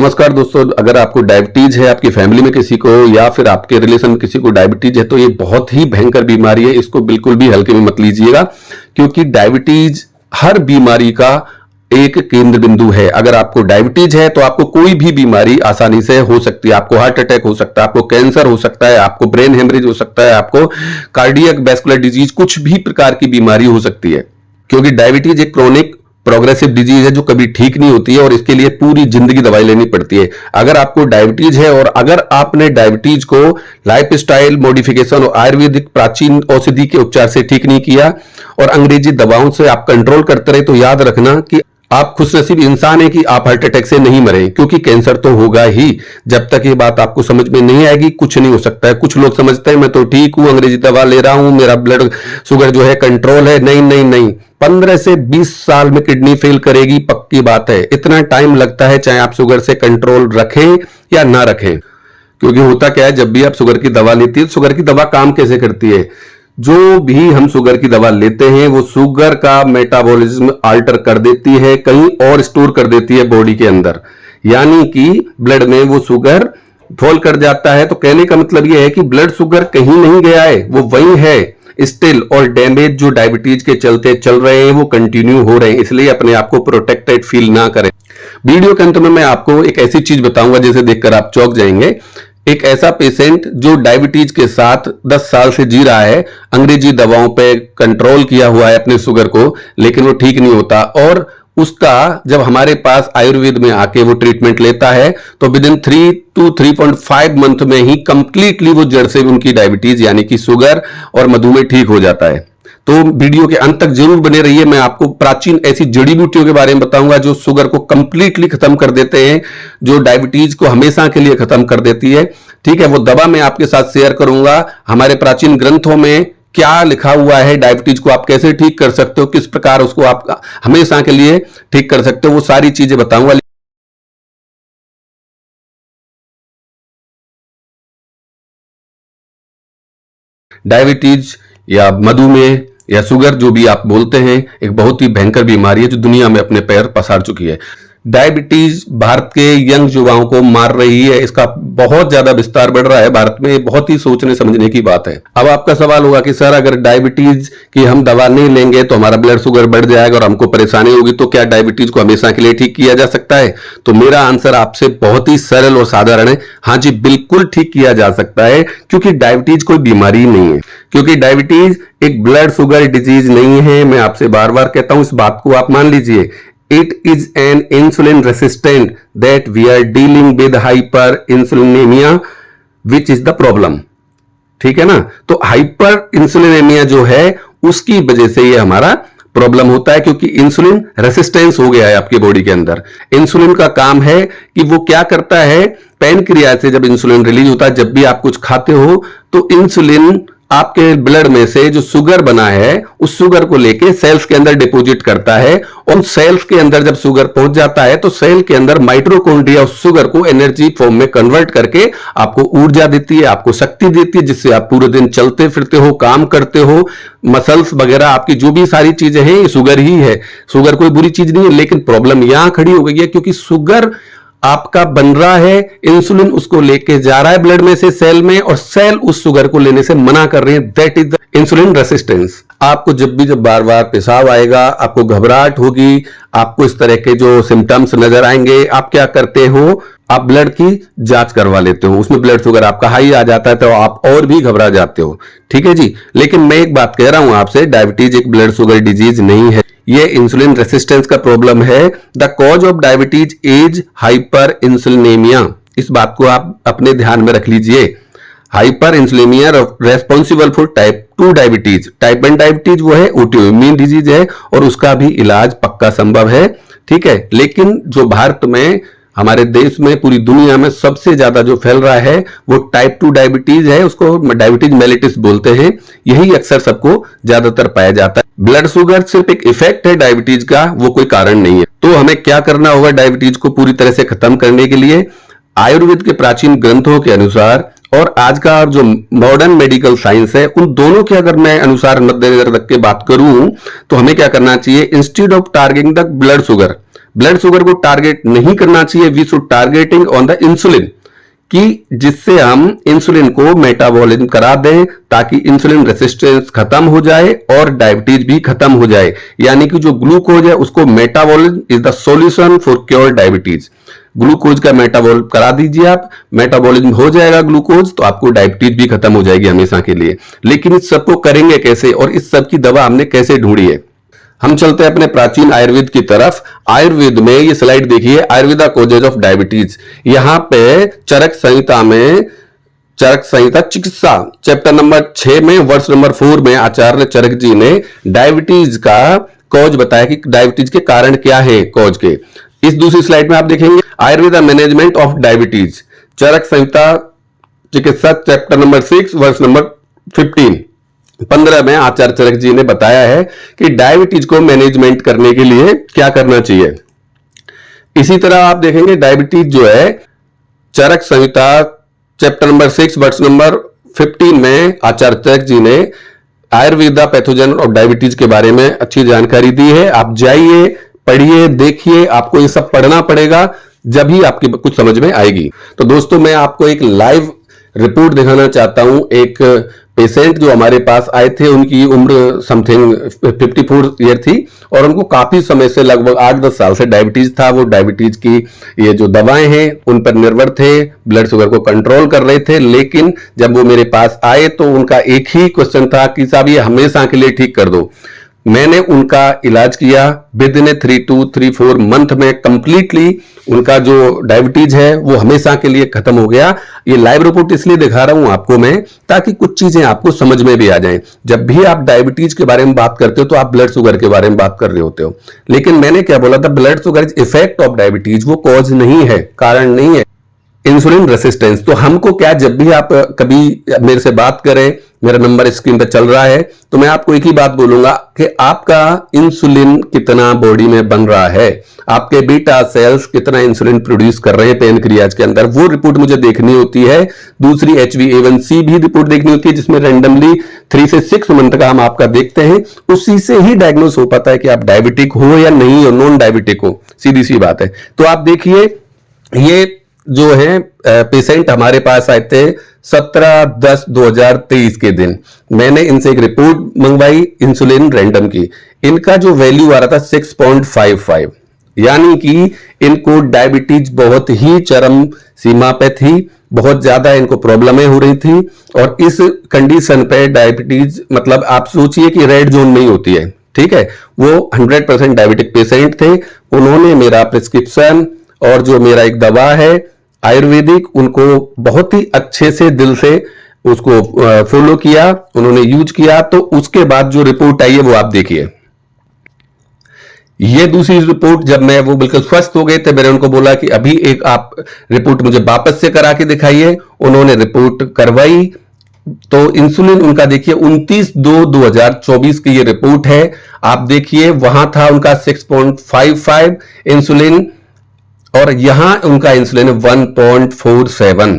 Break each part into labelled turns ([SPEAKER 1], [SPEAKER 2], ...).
[SPEAKER 1] नमस्कार दोस्तों, अगर आपको डायबिटीज है, आपकी फैमिली में किसी को या फिर आपके रिलेशन में किसी को डायबिटीज है तो ये बहुत ही भयंकर बीमारी है। इसको बिल्कुल भी हल्के में मत लीजिएगा, क्योंकि डायबिटीज हर बीमारी का एक केंद्र बिंदु है। अगर आपको डायबिटीज है तो आपको कोई भी बीमारी आसानी से हो सकती है। आपको हार्ट अटैक हो सकता है, आपको कैंसर हो सकता है, आपको ब्रेन हेमरेज हो सकता है, आपको कार्डियक वैस्कुलर डिजीज, कुछ भी प्रकार की बीमारी हो सकती है। क्योंकि डायबिटीज एक क्रोनिक प्रोग्रेसिव डिजीज है जो कभी ठीक नहीं होती है और इसके लिए पूरी जिंदगी दवाई लेनी पड़ती है। अगर आपको डायबिटीज है और अगर आपने डायबिटीज को लाइफस्टाइल मॉडिफिकेशन और आयुर्वेदिक प्राचीन औषधि के उपचार से ठीक नहीं किया और अंग्रेजी दवाओं से आप कंट्रोल करते रहे, तो याद रखना कि आप खुशनसीब इंसान है कि आप हार्ट अटैक से नहीं मरे, क्योंकि कैंसर तो होगा ही। जब तक ये बात आपको समझ में नहीं आएगी कुछ नहीं हो सकता है। कुछ लोग समझते हैं मैं तो ठीक हूं, अंग्रेजी दवा ले रहा हूं, मेरा ब्लड शुगर जो है कंट्रोल है। नहीं नहीं नहीं, 15 से 20 साल में किडनी फेल करेगी, पक्की बात है। इतना टाइम लगता है चाहे आप शुगर से कंट्रोल रखें या ना रखें। क्योंकि होता क्या है, जब भी आप शुगर की दवा लेती है, शुगर की दवा काम कैसे करती है, जो भी हम शुगर की दवा लेते हैं वो शुगर का मेटाबॉलिज्म अल्टर कर देती है, कहीं और स्टोर कर देती है बॉडी के अंदर, यानी कि ब्लड में वो शुगर फॉल कर जाता है। तो कहने का मतलब ये है कि ब्लड शुगर कहीं नहीं गया है, वो वही है स्टिल, और डैमेज जो डायबिटीज के चलते चल रहे हैं वो कंटिन्यू हो रहे हैं। इसलिए अपने आप को प्रोटेक्टेड फील ना करें। वीडियो के अंत में मैं आपको एक ऐसी चीज बताऊंगा जिसे देखकर आप चौंक जाएंगे। एक ऐसा पेशेंट जो डायबिटीज के साथ 10 साल से जी रहा है, अंग्रेजी दवाओं पे कंट्रोल किया हुआ है अपने शुगर को, लेकिन वो ठीक नहीं होता, और उसका जब हमारे पास आयुर्वेद में आके वो ट्रीटमेंट लेता है तो विद इन 3 to 3.5 मंथ में ही कंप्लीटली वो जड़ से उनकी डायबिटीज यानी कि शुगर और मधुमेह ठीक हो जाता है। तो वीडियो के अंत तक जरूर बने रहिए। मैं आपको प्राचीन ऐसी जड़ी बूटियों के बारे में बताऊंगा जो शुगर को कंप्लीटली खत्म कर देते हैं, जो डायबिटीज को हमेशा के लिए खत्म कर देती है। ठीक है, वो दवा मैं आपके साथ शेयर करूंगा। हमारे प्राचीन ग्रंथों में क्या लिखा हुआ है, डायबिटीज को आप कैसे ठीक कर सकते हो, किस प्रकार उसको आप हमेशा के लिए ठीक कर सकते हो, वो सारी चीजें बताऊंगा। डायबिटीज या मधुमेह या शुगर जो भी आप बोलते हैं, एक बहुत ही भयंकर बीमारी है जो दुनिया में अपने पैर पसार चुकी है। डायबिटीज भारत के यंग युवाओं को मार रही है, इसका बहुत ज्यादा विस्तार बढ़ रहा है भारत में। बहुत ही सोचने समझने की बात है। अब आपका सवाल होगा कि सर अगर डायबिटीज की हम दवा नहीं लेंगे तो हमारा ब्लड शुगर बढ़ जाएगा और हमको परेशानी होगी, तो क्या डायबिटीज को हमेशा के लिए ठीक किया जा सकता है? तो मेरा आंसर आपसे बहुत ही सरल और साधारण है, हाँ जी बिल्कुल ठीक किया जा सकता है, क्योंकि डायबिटीज कोई बीमारी नहीं है। क्योंकि डायबिटीज एक ब्लड शुगर डिजीज नहीं है। मैं आपसे बार बार कहता हूं, इस बात को आप मान लीजिए। It is an insulin resistant that we are dealing with hyperinsulinemia, which is the problem. ठीक है ना? तो हाइपर इंसुलिनेमिया जो है उसकी वजह से ये हमारा प्रॉब्लम होता है, क्योंकि इंसुलिन रेसिस्टेंस हो गया है आपके बॉडी के अंदर। इंसुलिन का काम है कि वो क्या करता है, पैनक्रियाज से जब इंसुलिन रिलीज होता है, जब भी आप कुछ खाते हो तो इंसुलिन आपके ब्लड में से जो शुगर बना है उस शुगर को लेके सेल्स के अंदर डिपॉजिट करता है, और सेल्स के अंदर जब शुगर पहुंच जाता है तो सेल के अंदर माइटोकॉन्ड्रिया उस शुगर को एनर्जी फॉर्म में कन्वर्ट करके आपको ऊर्जा देती है, आपको शक्ति देती है, जिससे आप पूरे दिन चलते फिरते हो, काम करते हो। मसल्स वगैरह आपकी जो भी सारी चीजें हैं ये शुगर ही है। शुगर कोई बुरी चीज नहीं है, लेकिन प्रॉब्लम यहां खड़ी हो गई है क्योंकि शुगर आपका बन रहा है, इंसुलिन उसको लेके जा रहा है ब्लड में से सेल में, और सेल उस शुगर को लेने से मना कर रहे हैं। That is the insulin resistance. आपको जब बार बार पेशाब आएगा, आपको घबराहट होगी, आपको इस तरह के जो सिम्टम्स नजर आएंगे, आप क्या करते हो, आप ब्लड की जांच करवा लेते हो, उसमें ब्लड शुगर आपका हाई आ जाता है तो आप और भी घबरा जाते हो। ठीक है जी, लेकिन मैं एक बात कह रहा हूं आपसे, डायबिटीज एक ब्लड शुगर डिजीज नहीं है, ये इंसुलिन रेसिस्टेंस का प्रॉब्लम है। The cause of diabetes is hyperinsulinemia. इस बात को आप अपने ध्यान में रख लीजिए। Hyperinsulinemia responsible for type 2 diabetes. Type 1 diabetes वो है ऑटोइम्यून डिजीज है और उसका भी इलाज पक्का संभव है। ठीक है, लेकिन जो भारत में, हमारे देश में, पूरी दुनिया में सबसे ज्यादा जो फैल रहा है वो टाइप 2 डायबिटीज है। उसको डायबिटीज मेलिटिस बोलते हैं। यही अक्सर सबको ज्यादातर पाया जाता है। ब्लड शुगर सिर्फ एक इफेक्ट है डायबिटीज का, वो कोई कारण नहीं है। तो हमें क्या करना होगा डायबिटीज को पूरी तरह से खत्म करने के लिए? आयुर्वेद के प्राचीन ग्रंथों के अनुसार और आज का जो मॉडर्न मेडिकल साइंस है, उन दोनों के अगर मैं अनुसार मद्देनजर रख के बात करूं तो हमें क्या करना चाहिए? Instead of targeting the blood sugar, blood sugar को टारगेट नहीं करना चाहिए, we should targeting on the insulin, कि जिससे हम इंसुलिन को मेटाबॉलिज्म करा दें ताकि इंसुलिन रेसिस्टेंस खत्म हो जाए और डायबिटीज भी खत्म हो जाए। यानी कि जो ग्लूकोज है उसको metabolism is the solution for cure diabetes. Glucose का मेटाबॉल करा दीजिए आप, मेटाबॉलिज्म हो जाएगा ग्लूकोज, तो आपको डायबिटीज भी खत्म हो जाएगी हमेशा के लिए। लेकिन इस सबको करेंगे कैसे और इस सब की दवा हमने कैसे ढूंढी है? हम चलते हैं अपने प्राचीन आयुर्वेद की तरफ। आयुर्वेद में ये स्लाइड देखिए, आयुर्वेदा कोजेज ऑफ डायबिटीज। यहां पे चरक संहिता में, चरक संहिता चिकित्सा चैप्टर नंबर 6 में वर्ष नंबर 4 में आचार्य चरक जी ने डायबिटीज का कॉज बताया कि डायबिटीज के कारण क्या है कॉज के। इस दूसरी स्लाइड में आप देखेंगे आयुर्वेदा मैनेजमेंट ऑफ डायबिटीज, चरक संहिता चिकित्सा चैप्टर नंबर 6 वर्ष नंबर 15 में आचार्य चरक जी ने बताया है कि डायबिटीज को मैनेजमेंट करने के लिए क्या करना चाहिए। इसी तरह आप देखेंगे डायबिटीज जो है चरक संहिता चैप्टर नंबर 6 वर्ष नंबर 15 में आचार्य चरक जी ने आयुर्वेदा पैथोजन ऑफ डायबिटीज के बारे में अच्छी जानकारी दी है। आप जाइए, पढ़िए, देखिए, आपको ये सब पढ़ना पड़ेगा, जब ही आपकी कुछ समझ में आएगी। तो दोस्तों मैं आपको एक लाइव रिपोर्ट दिखाना चाहता हूं। एक पेशेंट जो हमारे पास आए थे, उनकी उम्र समथिंग 54 ईयर थी और उनको काफी समय से लगभग 8-10 साल से डायबिटीज था। वो डायबिटीज की ये जो दवाएं हैं उन पर निर्भर थे, ब्लड शुगर को कंट्रोल कर रहे थे। लेकिन जब वो मेरे पास आए तो उनका एक ही क्वेश्चन था कि साहब ये हमेशा के लिए ठीक कर दो। मैंने उनका इलाज किया, विद इन 3-4 मंथ में कंप्लीटली उनका जो डायबिटीज है वो हमेशा के लिए खत्म हो गया। ये लाइव रिपोर्ट इसलिए दिखा रहा हूं आपको मैं, ताकि कुछ चीजें आपको समझ में भी आ जाएं। जब भी आप डायबिटीज के बारे में बात करते हो तो आप ब्लड शुगर के बारे में बात कर रहे होते हो, लेकिन मैंने क्या बोला था, blood sugar is effect of diabetes, वो कॉज नहीं है, कारण नहीं है। इंसुलिन रेसिस्टेंस, तो हमको क्या, जब भी आप कभी मेरे से बात करें, मेरा नंबर स्क्रीन पर चल रहा है, तो मैं आपको एक ही बात बोलूंगा कि आपका इंसुलिन कितना बॉडी में बन रहा है, आपके बीटा सेल्स कितना इंसुलिन प्रोड्यूस कर रहे हैं पेनक्रियाज के अंदर, वो रिपोर्ट मुझे देखनी होती है। दूसरी HbA1c भी रिपोर्ट देखनी होती है, जिसमें रैंडमली 3 से 6 मंथ का हम आपका देखते हैं। उसी से ही डायग्नोस हो पाता है कि आप डायबिटिक हो या नहीं हो, नॉन डायबिटिक हो, सीधी सी बात है। तो आप देखिए, ये जो है पेशेंट हमारे पास आए थे 17/10/2023 के दिन। मैंने इनसे एक रिपोर्ट मंगवाई इंसुलिन रैंडम की। इनका जो वैल्यू आ रहा था 6.55, यानी कि इनको डायबिटीज बहुत ही चरम सीमा पे थी, बहुत ज्यादा इनको प्रॉब्लमें हो रही थी। और इस कंडीशन पे डायबिटीज मतलब आप सोचिए कि रेड जोन में ही होती है, ठीक है। वो 100% डायबिटिक पेशेंट थे। उन्होंने मेरा प्रिस्क्रिप्शन और जो मेरा एक दवा है आयुर्वेदिक, उनको बहुत ही अच्छे से दिल से उसको फॉलो किया, उन्होंने यूज किया। तो उसके बाद जो रिपोर्ट आई है वो आप देखिए। ये दूसरी रिपोर्ट, जब मैं वो बिल्कुल स्वस्थ हो गए थे, मैंने उनको बोला कि अभी एक आप रिपोर्ट मुझे वापस से करा के दिखाइए। उन्होंने रिपोर्ट करवाई, तो इंसुलिन उनका देखिए 29/2/2024 की ये रिपोर्ट है। आप देखिए वहां था उनका 6.55 इंसुलिन और यहां उनका इंसुलिन 1.47।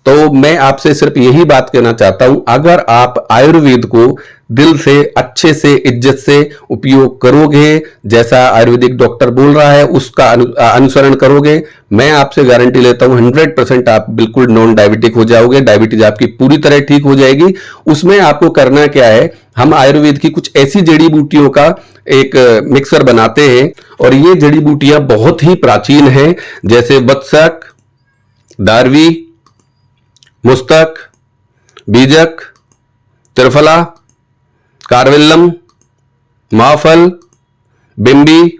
[SPEAKER 1] तो मैं आपसे सिर्फ यही बात कहना चाहता हूं, अगर आप आयुर्वेद को दिल से, अच्छे से, इज्जत से उपयोग करोगे, जैसा आयुर्वेदिक डॉक्टर बोल रहा है उसका अनुसरण करोगे, मैं आपसे गारंटी लेता हूं 100% आप बिल्कुल नॉन डायबिटिक हो जाओगे। डायबिटीज आपकी पूरी तरह ठीक हो जाएगी। उसमें आपको करना क्या है, हम आयुर्वेद की कुछ ऐसी जड़ी बूटियों का एक मिक्सर बनाते हैं और ये जड़ी बूटियां बहुत ही प्राचीन हैं, जैसे वत्सक, दारवी, मुस्तक, बीजक, त्रिफला, कारवेल्लम, माफल, बिंबी,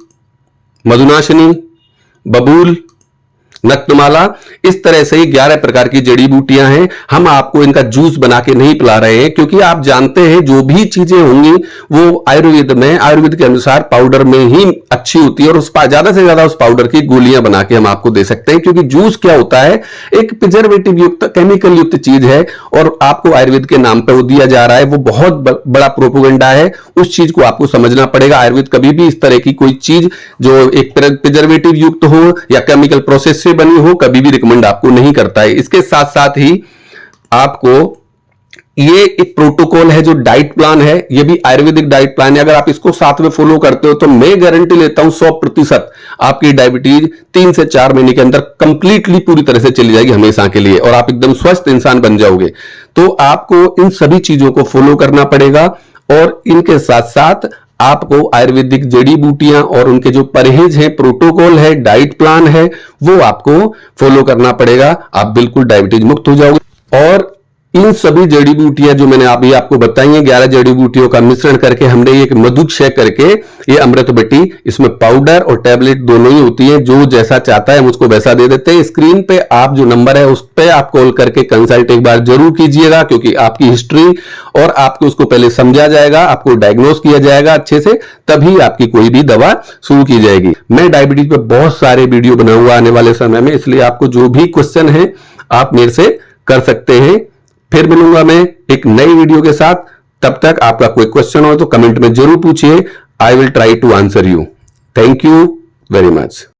[SPEAKER 1] मधुनाशिनी, बबूल, नक्तमाला, इस तरह से ही 11 प्रकार की जड़ी बूटियां हैं। हम आपको इनका जूस बना के नहीं पिला रहे हैं, क्योंकि आप जानते हैं जो भी चीजें होंगी वो आयुर्वेद के अनुसार पाउडर में ही अच्छी होती है और ज्यादा से ज्यादा उस पाउडर की गोलियां बना के हम आपको दे सकते हैं। क्योंकि जूस क्या होता है, एक प्रिजर्वेटिव युक्त, केमिकल युक्त चीज है और आपको आयुर्वेद के नाम पर वो दिया जा रहा है। वो बहुत बड़ा प्रोपोगंडा है, उस चीज को आपको समझना पड़ेगा। आयुर्वेद कभी भी इस तरह की कोई चीज जो एक प्रिजर्वेटिव युक्त हो या केमिकल प्रोसेस से बनी हो, कभी भी रिकमेंड आपको नहीं करता है। इसके साथ साथ ही आपको ये एक प्रोटोकॉल है जो डाइट प्लान है, ये भी आयुर्वेदिक डाइट प्लान है। अगर आप इसको साथ में फॉलो करते हो तो मैं गारंटी लेता हूं 100% आपकी डायबिटीज 3 से 4 महीने के अंदर कंप्लीटली पूरी तरह से चली जाएगी हमेशा के लिए, और आप एकदम स्वस्थ इंसान बन जाओगे। तो आपको इन सभी चीजों को फॉलो करना पड़ेगा, और इनके साथ साथ आपको आयुर्वेदिक जड़ी बूटियां और उनके जो परहेज है, प्रोटोकॉल है, डाइट प्लान है, वो आपको फॉलो करना पड़ेगा। आप बिल्कुल डायबिटीज मुक्त हो जाओगे। और इन सभी जड़ी बूटियां जो मैंने अभी आपको बताई हैं, 11 जड़ी बूटियों का मिश्रण करके हमने एक मधुक्षय करके ये अमृत बटी, इसमें पाउडर और टैबलेट दोनों ही होती है। जो जैसा चाहता है हम उसको वैसा दे देते हैं। स्क्रीन पे आप जो नंबर है उस पे आप कॉल करके कंसल्ट एक बार जरूर कीजिएगा, क्योंकि आपकी हिस्ट्री और आपको उसको पहले समझा जाएगा, आपको डायग्नोस किया जाएगा अच्छे से, तभी आपकी कोई भी दवा शुरू की जाएगी। मैं डायबिटीज पे बहुत सारे वीडियो बनाऊंगा आने वाले समय में, इसलिए आपको जो भी क्वेश्चन है आप मेरे से कर सकते हैं। फिर मिलूंगा मैं एक नई वीडियो के साथ। तब तक आपका कोई क्वेश्चन हो तो कमेंट में जरूर पूछिए। I will try to answer you. Thank you very much.